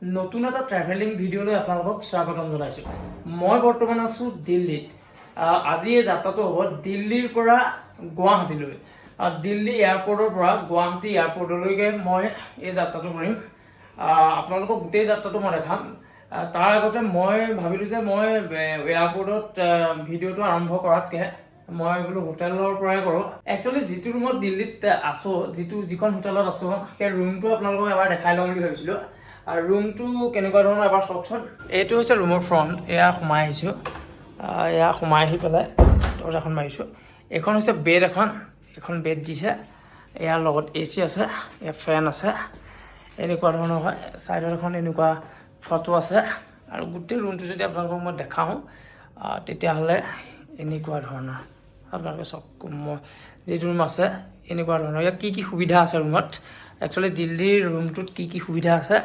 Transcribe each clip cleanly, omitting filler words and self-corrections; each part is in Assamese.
নতুন এটা ট্ৰেভেলিং ভিডিঅ'লৈ আপোনালোকক স্বাগতম জনাইছোঁ। মই বৰ্তমান আছোঁ দিল্লীত। আজি এই যাত্ৰাটো হ'ব দিল্লীৰ পৰা গুৱাহাটীলৈ। দিল্লী এয়াৰপৰ্টৰ পৰা গুৱাহাটী এয়াৰপৰ্টলৈকে মই এই যাত্ৰাটো কৰিম। আপোনালোকক গোটেই যাত্ৰাটো মই দেখাম। তাৰ আগতে মই ভাবিলোঁ যে মই এয়াৰপৰ্টত ভিডিঅ'টো আৰম্ভ কৰাতকৈ মই বোলো হোটেলৰ পৰাই কৰোঁ। একচুৱেলি যিটো ৰুমত দিল্লীত আছোঁ, যিখন হোটেলত আছোঁ, সেই ৰুমটো আপোনালোকক এবাৰ দেখাই লওঁ বুলি ভাবিছিলোঁ। আৰু ৰুমটো কেনেকুৱা ধৰণৰ এবাৰ চাওকচোন। এইটো হৈছে ৰুমৰ ফ্ৰণ্ট। এয়া সোমাই আহিছোঁ, এয়া সোমাই আহি পেলাই দৰজাখন মাৰিছোঁ। এইখন হৈছে বেড এখন বেড দিছে। ইয়াৰ লগত AC আছে, ইয়াৰ ফেন আছে, এনেকুৱা ধৰণৰ হয়। ছাইডত এখন এনেকুৱা ফটো আছে। আৰু গোটেই ৰুমটো যদি আপোনালোকক মই দেখাওঁ তেতিয়াহ'লে এনেকুৱা ধৰণৰ আপোনালোকে চাওক। মই যিটো ৰুম আছে এনেকুৱা ধৰণৰ। ইয়াত কি সুবিধা আছে ৰুমত, একচুৱেলি দিল্লীৰ ৰুমটোত কি সুবিধা আছে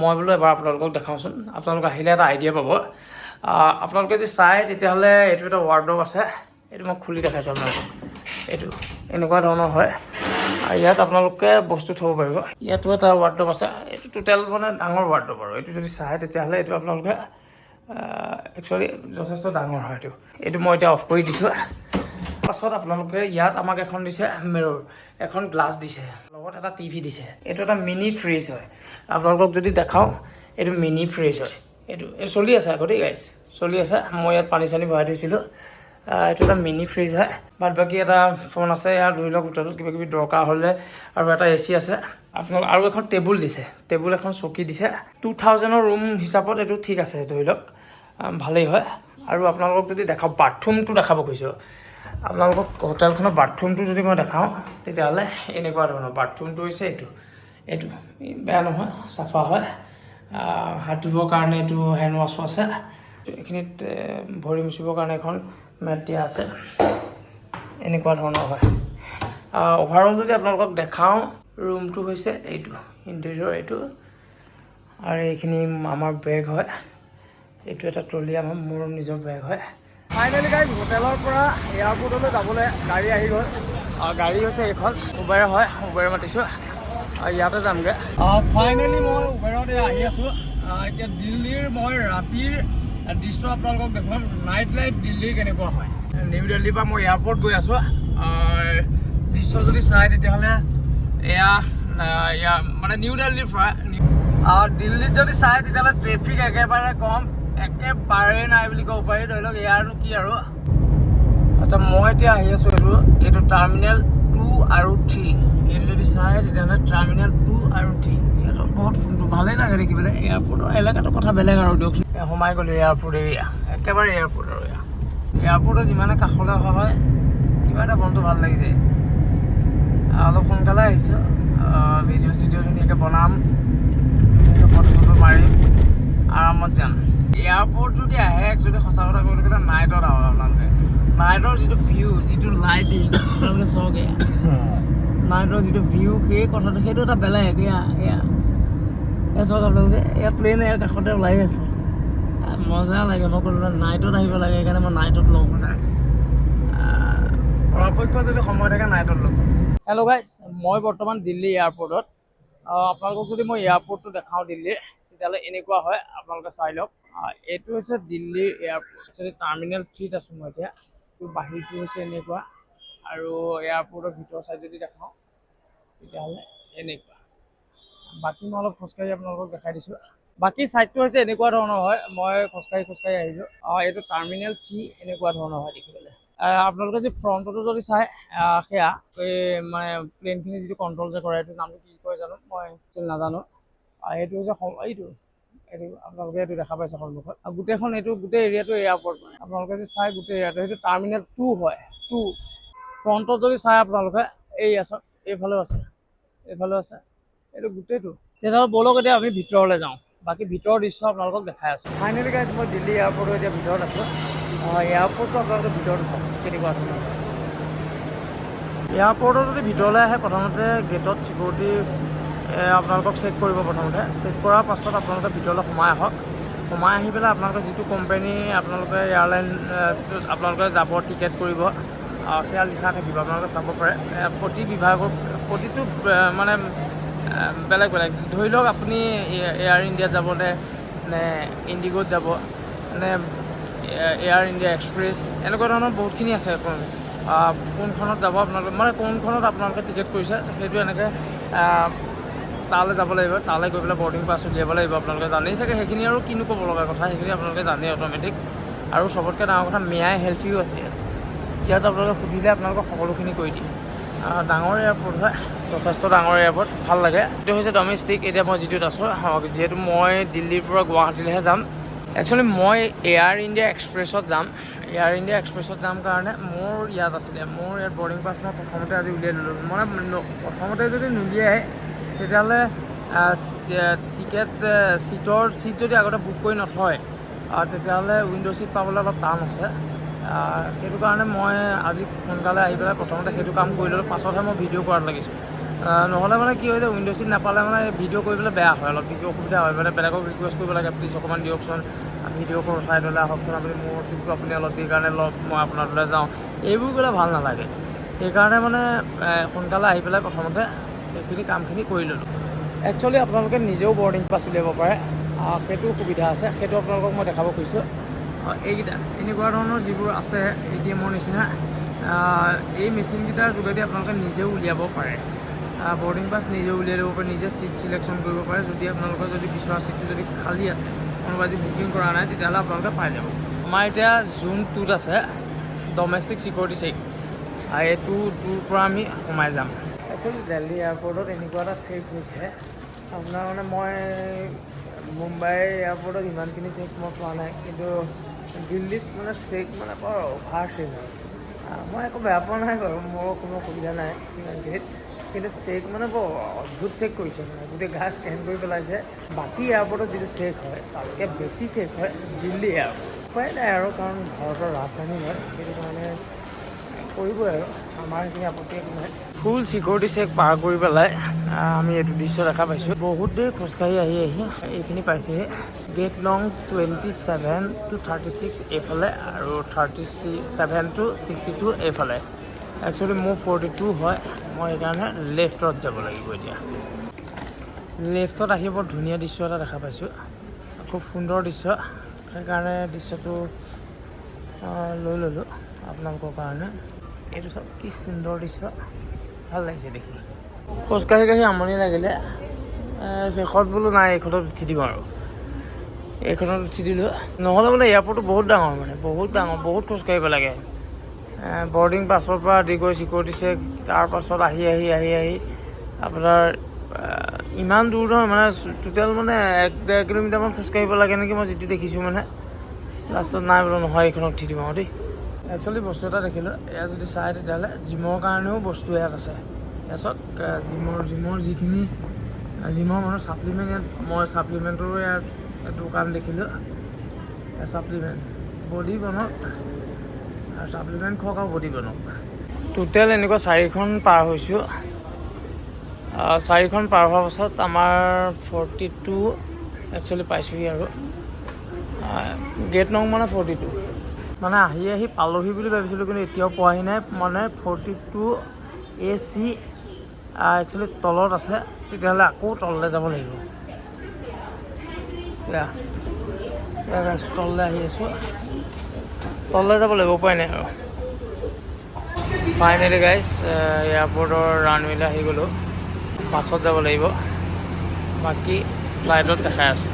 মই বোলো এবাৰ আপোনালোকক দেখাওঁচোন। আপোনালোক আহিলে এটা আইডিয়া পাব। আপোনালোকে যদি চাই তেতিয়াহ'লে এইটো এটা ৱাৰ্ডৰোব আছে। এইটো মই খুলি দেখাইছোঁ আপোনালোকক। এইটো এনেকুৱা ধৰণৰ হয়। আৰু ইয়াত আপোনালোকে বস্তু থ'ব পাৰিব। ইয়াতো এটা ৱাৰ্ডৰোব আছে। এইটো টোটেল মানে ডাঙৰ ৱাৰ্ডৰোব। আৰু এইটো যদি চাই তেতিয়াহ'লে এইটো আপোনালোকে একচুৱেলি যথেষ্ট ডাঙৰ হয়। এইটো মই এতিয়া অফ কৰি দিছোঁ। পাছত আপোনালোকে ইয়াত আমাক এখন দিছে মিৰৰ, এখন গ্লাছ দিছে, লগত এটা TV দিছে। এইটো এটা মিনি ফ্ৰিজ হয়। আপোনালোকক যদি দেখাওঁ, এইটো মিনি ফ্ৰিজ হয়। এইটো চলি আছে আগতেই গাইছ, চলি আছে। মই ইয়াত পানী চানী ভৰাই থৈছিলোঁ। এইটো এটা মিনি ফ্ৰিজ হয়। বাদ বাকী এটা ফোন আছে ইয়াৰ, ধৰি লওক হোটেলত কিবা কিবি দৰকাৰ হ'লে, আৰু এটা AC আছে আপোনালোক। আৰু এখন টেবুল দিছে, টেবুল এখন চকী দিছে। 2000 ৰুম হিচাপত এইটো ঠিক আছে, ধৰি লওক ভালেই হয়। আৰু আপোনালোকক যদি দেখাওঁ, বাথৰুমটো দেখাব খুজিছোঁ আপোনালোকক। হোটেলখনৰ বাথৰুমটো যদি মই দেখাওঁ তেতিয়াহ'লে এনেকুৱা ধৰণৰ বাথৰুমটো হৈছে। এইটো বেয়া নহয়, চাফা হয়। হাত ধুবৰ কাৰণে এইটো হেণ্ড ৱাছো আছে। এইখিনিত ভৰি মুচিবৰ কাৰণে এখন মেট দিয়া আছে। এনেকুৱা ধৰণৰ হয়। অভাৰঅল যদি আপোনালোকক দেখাওঁ, ৰুমটো হৈছে এইটো ইণ্টেৰিয়ৰ এইটো। আৰু এইখিনি আমাৰ বেগ হয়। এইটো এটা ট্ৰলি, মোৰ নিজৰ বেগ হয়। ফাইনেলি গাইজ হোটেলৰ পৰা এয়াৰপৰ্টলৈ যাবলৈ গাড়ী আহি গ'ল। গাড়ী হৈছে এইখন, উবেৰ হয়। উবেৰ মাতিছোঁ, ইয়াতে যামগৈ। ফাইনেলি মই উবেৰত আহি আছোঁ। এতিয়া দিল্লীৰ মই ৰাতিৰ দৃশ্য আপোনালোকক দেখুৱাম। নাইট লাইফ দিল্লীৰ কেনেকুৱা হয়। নিউ দিল্লীৰ পৰা মই এয়াৰপৰ্ট গৈ আছোঁ। দৃশ্য যদি চাই তেতিয়াহ'লে এয়া মানে নিউ দিল্লীৰ পৰা দিল্লীত যদি চাই তেতিয়াহ'লে ট্ৰেফিক একেবাৰে কম, একেবাৰেই নাই বুলি ক'ব পাৰি। ধৰি লওক এয়াৰনো কি আৰু। আচ্ছা, মই এতিয়া আহি আছোঁ এইটো টাৰ্মিনেল 2 আৰু 3। এইটো যদি চাই তেতিয়াহ'লে টাৰ্মিনেল 2 আৰু 3। ইয়াতো বহুত ভালেই লাগে দেখিবলৈ। এয়াৰপৰ্টৰ এলেকাটো কথা বেলেগ আৰু দিয়কচোন। সোমাই গ'লোঁ এয়াৰপৰ্ট এৰিয়া, একেবাৰে এয়াৰপৰ্ট আৰু এয়াৰপৰ্টৰ যিমানে কাষলৈ অহা হয় কিবা এটা মনটো ভাল লাগি যায়। অলপ সোনকালে আহিছোঁ। ভিডিঅ' চিডিঅ' ধুনীয়াকৈ বনাম, ফটো চটো মাৰিম, আৰামত যাম। এয়াৰপৰ্ট যদি আহে একচুৱেলি সঁচা কথা ক'বলৈ গ'লে নাইটত আহক আপোনালোকে। নাইটৰ যিটো ভিউ, যিটো লাইটিং আপোনালোকে চাওক। নাইটৰ যিটো ভিউ, সেই কথাটো সেইটো এটা বেলেগ। এয়া চাওক আপোনালোকে, এয়া প্লেন এয়া কাষতে ওলাই আছে। মজা লাগে। মই ক'লো নাইটত আহিব লাগে, সেইকাৰণে মই নাইটত লওঁ সদায়। পৰাপক্ষত যদি সময় থাকে নাইটত ল'ব। হেল্ল' গাইজ, মই বৰ্তমান দিল্লী এয়াৰপৰ্টত। আপোনালোকক যদি মই এয়াৰপৰ্টটো দেখাওঁ দিল্লীৰ, তেতিয়াহ'লে এনেকুৱা হয়। আপোনালোকে চাই লওক। এইটো হৈছে দিল্লীৰ এয়াৰপৰ্ট। একচুৱেলি টাৰ্মিনেল 3ত আছোঁ মই এতিয়া। বাহিৰটো হৈছে এনেকুৱা, আৰু এয়াৰপৰ্টৰ ভিতৰৰ চাইড যদি দেখাওঁ তেতিয়াহ'লে এনেকুৱা। বাকী মই অলপ খোজকাঢ়ি আপোনালোকক দেখাই দিছোঁ। বাকী ছাইডটো হৈছে এনেকুৱা ধৰণৰ হয়। মই খোজকাঢ়ি আহিছোঁ। এইটো টাৰ্মিনেল 3 এনেকুৱা ধৰণৰ হয় দেখিবলৈ। আপোনালোকে যদি ফ্ৰণ্টতো যদি চাই, সেয়া এই মানে প্লেনখিনি যিটো কণ্ট্ৰল যে কৰে, এইটো নামটো কি কয় জানো, মই একচুৱেলি নাজানো। এইটো হৈছে এইটো আপোনালোকে এইটো দেখা পাইছে সন্মুখত। আৰু গোটেইখন গোটেই এৰিয়াটো এয়াৰপৰ্ট। আপোনালোকে যদি চাই গোটেই এৰিয়াটো, সেইটো টাৰ্মিনেল 2 হয়। 2 ফ্ৰণ্টত যদি চাই আপোনালোকে, এই আছে, এইফালেও আছে, এইটো গোটেইটো। তেতিয়াহ'লে ব'লক এতিয়া আমি ভিতৰলৈ যাওঁ। বাকী ভিতৰৰ দৃশ্য আপোনালোকক দেখাই আছোঁ। ফাইনেলি গাইজ মই দিল্লী এয়াৰপৰ্টৰ এতিয়া ভিতৰত আছোঁ। এয়াৰপৰ্টটো আপোনালোকে ভিতৰতো চাওক কেনেকুৱা ধৰণৰ। এয়াৰপৰ্টত যদি ভিতৰলৈ আহে, প্ৰথমতে গেটত চিকিউৰিটি আপোনালোকক চেক কৰিব। প্ৰথমতে চেক কৰাৰ পাছত আপোনালোকে ভিতৰলৈ সোমাই আহক। সোমাই আহি পেলাই আপোনালোকে যিটো কোম্পানী আপোনালোকে এয়াৰলাইন আপোনালোকে যাব টিকেট কৰিব, সেয়া লিখা থাকিব। আপোনালোকে চাব পাৰে। প্ৰতি বিভাগৰ প্ৰতিটো মানে বেলেগ বেলেগ ধৰি লওক আপুনি এয়াৰ ইণ্ডিয়াত যাব নে ইণ্ডিগ'ত যাব নে এয়াৰ ইণ্ডিয়া এক্সপ্ৰেছ এনেকুৱা ধৰণৰ বহুতখিনি আছে কোনখনত যাব আপোনালোকে মানে কোনখনত আপোনালোকে টিকেট কৰিছে সেইটো এনেকৈ তালৈ যাব লাগিব তালৈ গৈ পেলাই বৰ্ডিং পাছ উলিয়াব লাগিব আপোনালোকে জানেই চাগে সেইখিনি আৰু কিনো ক'ব লগা কথা সেইখিনি আপোনালোকে জানেই অট'মেটিক আৰু চবতকৈ ডাঙৰ কথা মেয়াই হেল্থিও আছে ইয়াত আপোনালোকে সুধিলে আপোনালোকক সকলোখিনি কৰি দিয়ে ডাঙৰ এয়াৰপৰ্ট হয় যথেষ্ট ডাঙৰ এয়াৰপৰ্ট ভাল লাগে এইটো হৈছে ডমেষ্টিক এতিয়া মই যিটোত আছোঁ যিহেতু মই দিল্লীৰ পৰা গুৱাহাটীলৈহে যাম একচুৱেলি মই এয়াৰ ইণ্ডিয়া এক্সপ্ৰেছত যাম কাৰণে মোৰ ইয়াত আছিলে মোৰ ইয়াত বৰ্ডিং পাছ মই প্ৰথমতে আজি উলিয়াই ল'লোঁ মানে প্ৰথমতে যদি নুলিয়াই তেতিয়াহ'লে চিট যদি আগতে বুক কৰি নথয় তেতিয়াহ'লে উইণ্ড' ছিট পাবলৈ অলপ টান আছে সেইটো কাৰণে মই আজি সোনকালে আহি পেলাই প্ৰথমতে সেইটো কাম কৰি ল'লোঁ পাছতহে মই ভিডিঅ' কৰাত লাগিছোঁ নহ'লে মানে কি হয় যে উইণ্ড' ছিট নাপালে মানে ভিডিঅ' কৰিবলৈ বেয়া হয় অলপ ভিডিঅ' অসুবিধা হয় মানে বেলেগক ৰিকুৱেষ্ট কৰিব লাগে প্লিজ অকণমান দিয়কচোন ভিডিঅ' কৰোঁ চাই ল'লে আহকচোন আপুনি মোৰ ছিটটো আপুনি অলপ দেৰি কাৰণে লওক মই আপোনাৰ তালৈ যাওঁ এইবোৰ গ'লে ভাল নালাগে সেইকাৰণে মানে সোনকালে আহি পেলাই প্ৰথমতে সেইখিনি কামখিনি কৰি ল'লোঁ একচুৱেলি আপোনালোকে নিজেও বৰ্ডিং পাছ উলিয়াব পাৰে সেইটো সুবিধা আছে সেইটো আপোনালোকক মই দেখাব খুজিছোঁ এইকেইটা এনেকুৱা ধৰণৰ যিবোৰ আছে ATM-ৰ নিচিনা এই মেচিনকেইটাৰ যোগেদি আপোনালোকে নিজেও উলিয়াব পাৰে বৰ্ডিং পাছ নিজেও উলিয়াই ল'ব পাৰে নিজে ছিট ছিলেকশ্যন কৰিব পাৰে যদি আপোনালোকৰ যদি বিচৰা ছিটটো যদি খালী আছে কোনোবাই যদি বুকিং কৰা নাই তেতিয়াহ'লে আপোনালোকে পাই যাব আমাৰ এতিয়া জোন 2ত আছে ডমেষ্টিক ছিকিউৰিটি চেক এইটো 2ৰ পৰা আমি সোমাই যাম একচুৱেলি দিল্লী এয়াৰপৰ্টত এনেকুৱা এটা চেক হৈছে আপোনাৰ মানে মই মুম্বাই এয়াৰপৰ্টত ইমানখিনি চেক মই পোৱা নাই কিন্তু দিল্লীত মানে চেক মানে বৰ অভাৰ চেক হয় মই একো বেয়া পোৱা নাই বাৰু মোৰ কোনো অসুবিধা নাই ইমানখিনিত কিন্তু চেক মানে বৰ অদ্ভুত চেক কৰিছে মানে গোটেই গা স্কেন কৰি পেলাইছে বাকী এয়াৰপৰ্টত যিটো চেক হয় তাতকৈ বেছি চেক হয় দিল্লী এয়াৰপৰ্ট উপায় নাই আৰু কাৰণ ভাৰতৰ ৰাজধানী হয় সেইটো কাৰণে কৰিবই আৰু আমাৰ সেইখিনি আপত্তি একো নাই ফুল ছিকিউৰিটি চেক পাৰ কৰি পেলাই আমি এইটো দৃশ্য দেখা পাইছোঁ বহুত দেৰি খোজকাঢ়ি আহি এইখিনি পাইছোঁহি গেট লং 27 to 36 এইফালে আৰু 37 to 62 এইফালে একচুৱেলি মোৰ 42 হয় মই সেইকাৰণে লেফ্টত যাব লাগিব এতিয়া লেফ্টত আহি বৰ ধুনীয়া দৃশ্য এটা দেখা পাইছোঁ খুব সুন্দৰ দৃশ্য সেইকাৰণে দৃশ্যটো লৈ ল'লোঁ আপোনালোকৰ কাৰণে এইটো চব কি সুন্দৰ দৃশ্য ভাল লাগিছে দেখি খোজকাঢ়ি আমনি লাগিলে শেষত বোলো নাই এইখনত উঠি দিম আৰু এইখনত উঠি দিলোঁ নহ'লে মানে এয়াৰপৰ্টটো বহুত ডাঙৰ মানে বহুত খোজকাঢ়িব লাগে বৰ্ডিং পাছৰ পৰা আদি কৰি ছিকিউৰিটি চেক তাৰপাছত আহি আপোনাৰ ইমান দূৰ নহয় মানে টোটেল মানে 1-1.5 কিলোমিটাৰমান খোজকাঢ়িব লাগে নেকি মই যিটো দেখিছোঁ মানে লাষ্টত নাই বোলো নহয় এইখনত উঠি দিম আৰু দেই একচুৱেলি বস্তু এটা দেখিলোঁ এয়া যদি চাই তেতিয়াহ'লে জিমৰ কাৰণেও বস্তু ইয়াত আছে তাৰপিছত জিমৰ যিখিনি জিমৰ মানে ছাপ্লিমেণ্ট ইয়াত মই ছাপ্লিমেণ্টৰো ইয়াত দোকান দেখিলোঁ ছাপ্লিমেণ্ট বডি বনক আৰু ছাপ্লিমেণ্ট খোৱাওক আৰু বডি বনক টোটেল এনেকুৱা 4খন পাৰ হৈছোঁ 4খন পাৰ হোৱাৰ পাছত আমাৰ 42 একচুৱেলি পাইছোঁহি আৰু গেট নং মানে 42 মানে আহি পালোহি বুলি ভাবিছিলোঁ কিন্তু এতিয়াও পোৱাহি নাই মানে 42 AC একচুৱেলি তলত আছে তেতিয়াহ'লে আকৌ তললৈ যাব লাগিব তললৈ আহি আছোঁ তললৈ যাব লাগিব উপায় নাই আৰু ফাইনেলি গাইজ এয়াৰপৰ্টৰ ৰানৱেলৈ আহি গ'লোঁ বাছত যাব লাগিব বাকী ফ্লাইটত দেখাই আছোঁ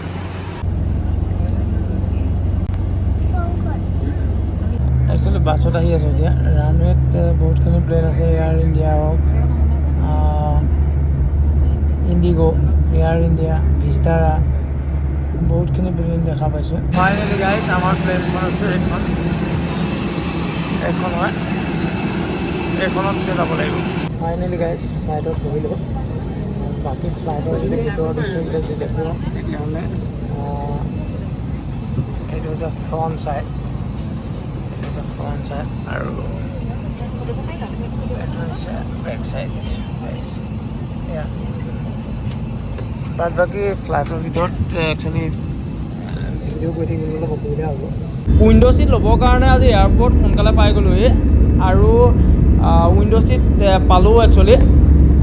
একচুৱেলি বাছত আহি আছোঁ এতিয়া ৰানৱেত বহুতখিনি প্লেন আছে এয়াৰ ইণ্ডিয়া হওক ইণ্ডিগ' এয়াৰ ইণ্ডিয়া ভিষ্টাৰা বহুতখিনি প্লেন দেখা পাইছোঁ ফাইনেলি গাইজ আমাৰ প্লেনখন আছে এইখন হয় এইখনত যাব লাগিব ফাইনেলি গাইজ ফ্লাইটত বহিলোঁ বাকী ফ্লাইটৰ যদি ভিতৰৰ দৃশ্যকেইটা যদি দেখোঁ তেতিয়াহ'লে এইটো হৈছে ফ্ৰণ্ট ছাইড আৰু এইটো হৈছে বেক ছাইড বাদ বাকী ফ্লাইটৰ ভিতৰত একচুৱেলি ভিডিঅ' কৰি থাকিবলৈ অলপ অসুবিধা হ'ব উইণ্ড' ছিট ল'বৰ কাৰণে আজি এয়াৰপৰ্ট সোনকালে পাই গ'লোহি আৰু উইণ্ড' ছিট পালোঁ একচুৱেলি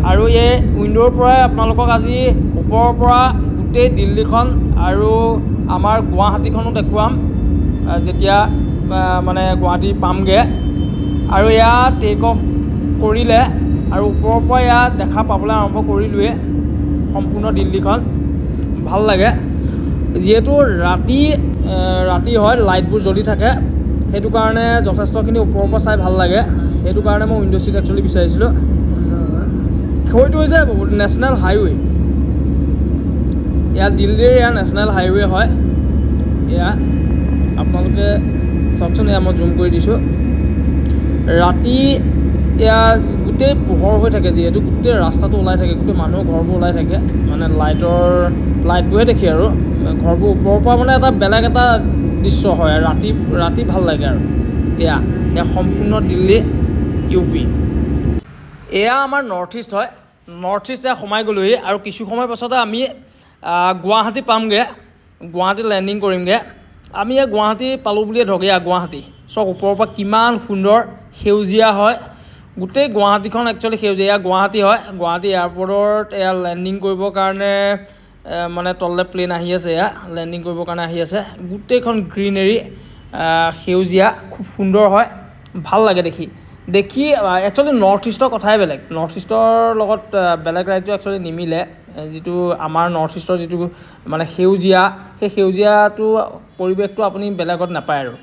আৰু এই উইণ্ড'ৰ পৰাই আপোনালোকক আজি ওপৰৰ পৰা গোটেই দিল্লীখন আৰু আমাৰ গুৱাহাটীখনো দেখুৱাম যেতিয়া মানে গুৱাহাটী পামগৈ। আৰু এয়া টেক অফ কৰিলে আৰু ওপৰৰ পৰা ইয়াত দেখা পাবলৈ আৰম্ভ কৰিলোৱে সম্পূৰ্ণ দিল্লীখন। ভাল লাগে যিহেতু ৰাতি হয়, লাইটবোৰ জ্বলি থাকে, সেইটো কাৰণে যথেষ্টখিনি ওপৰৰ পৰা চাই ভাল লাগে। সেইটো কাৰণে মই উইণ্ডো ছিট একচুৱেলি বিচাৰিছিলোঁ। সেইটো হৈছে নেশ্যনেল হাইৱে, এয়া দিল্লীৰ নেশ্যনেল হাইৱে হয়। এয়া আপোনালোকে চাওকচোন, এয়া মই জুম কৰি দিছোঁ। ৰাতি এয়া গোটেই পোহৰ হৈ থাকে, যিহেতু গোটেই ৰাস্তাটো ওলাই থাকে, গোটেই মানুহৰ ঘৰবোৰ ওলাই থাকে, মানে লাইটবোৰহে দেখি আৰু ঘৰবোৰ ওপৰৰ পৰা মানে এটা বেলেগ এটা দৃশ্য হয়। ৰাতি ভাল লাগে। আৰু এয়া সম্পূৰ্ণ দিল্লী UP। এয়া আমাৰ নৰ্থ ইষ্ট হয়। নৰ্থ ইষ্ট এয়া সোমাই গ'লোহি আৰু কিছু সময় পাছতে আমি গুৱাহাটী পামগৈ, গুৱাহাটীত লেণ্ডিং কৰিমগৈ। আমি এই গুৱাহাটী পালোঁ বুলিয়ে ধৰক। এয়া গুৱাহাটী চব ওপৰৰ পৰা কিমান সুন্দৰ সেউজীয়া হয়, গোটেই গুৱাহাটীখন একচুৱেলি সেউজীয়া। এয়া গুৱাহাটী হয়, গুৱাহাটী এয়াৰপৰ্টত এয়া লেণ্ডিং কৰিবৰ কাৰণে মানে তললৈ প্লেন আহি আছে, এয়া লেণ্ডিং কৰিবৰ কাৰণে আহি আছে। গোটেইখন গ্ৰীনেৰী, সেউজীয়া, খুব সুন্দৰ হয়, ভাল লাগে দেখি। একচুৱেলি নৰ্থ ইষ্টৰ কথাই বেলেগ। নৰ্থ ইষ্টৰ লগত বেলেগ ৰাজ্য একচুৱেলি নিমিলে। যিটো আমাৰ নৰ্থ ইষ্টৰ যিটো মানে সেউজীয়া, সেই সেউজীয়াটো পৰিৱেশটো আপুনি বেলেগত নাপায়। আৰু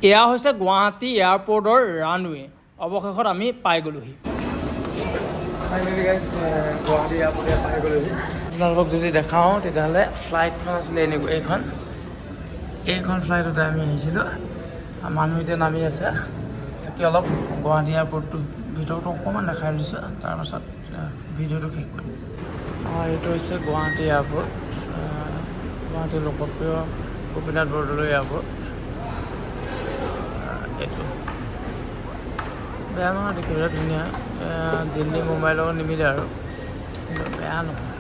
এয়া হৈছে গুৱাহাটী এয়াৰপৰ্টৰ ৰানৱে। অৱশেষত আমি পাই গ'লোহি। ফাইনেলি গাইজ গুৱাহাটী এয়াৰপৰ্ট পাই গ'লোহি। আপোনালোকক যদি দেখাওঁ তেতিয়াহ'লে ফ্লাইটখন আছিলে এইখন ফ্লাইটতে আমি আহিছিলোঁ। মানুহ এতিয়া নামি আছে। বাকী অলপ গুৱাহাটী এয়াৰপৰ্টটো ভিতৰতো অকণমান দেখাই দিছোঁ, তাৰপাছত ভিডিঅ'টো শেষ কৰিম। এইটো হৈছে গুৱাহাটী এয়াৰপৰ্ট, গুৱাহাটীৰ লোকপ্ৰিয় গোপীনাথ বৰদলৈ এয়াৰপৰ্ট। এইটো বেয়া নহয়, দেখিবলৈ ধুনীয়া। দিল্লী মুম্বাইৰ লগত নিমিলে আৰু, কিন্তু বেয়া নহয়।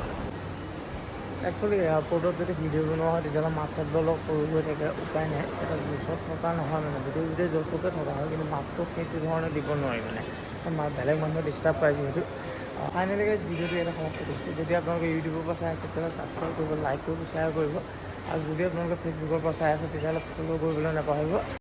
একচুৱেলি এয়াৰপৰ্টত যদি ভিডিঅ' বনোৱা হয় তেতিয়াহ'লে মাত চাতবোৰ অলপ সৰু হৈ থাকে, উপায় নাই। এটা জোচত থকা নহয়, মানে ভিডিঅ' জোচতে থকা হয়, কিন্তু মাতটো সেইটো ধৰণে দিব নোৱাৰি। মানে বেলেগ মানুহে ডিষ্টাৰ্ব পায় যিহেতু। ফাইনেলি গাইজ ভিডিঅ'টো এটা সমাপ্ত কৰিছোঁ। যদি আপোনালোকে ইউটিউবৰ পৰা চাই আছে তেতিয়াহ'লে ছাবস্ক্ৰাইব কৰিব, লাইক কৰিব, শ্বেয়াৰ কৰিব। আৰু যদি আপোনালোকে ফেচবুকৰ পৰা চাই আছে তেতিয়াহ'লে ফ'ল' কৰিবলৈ নাপাহৰিব।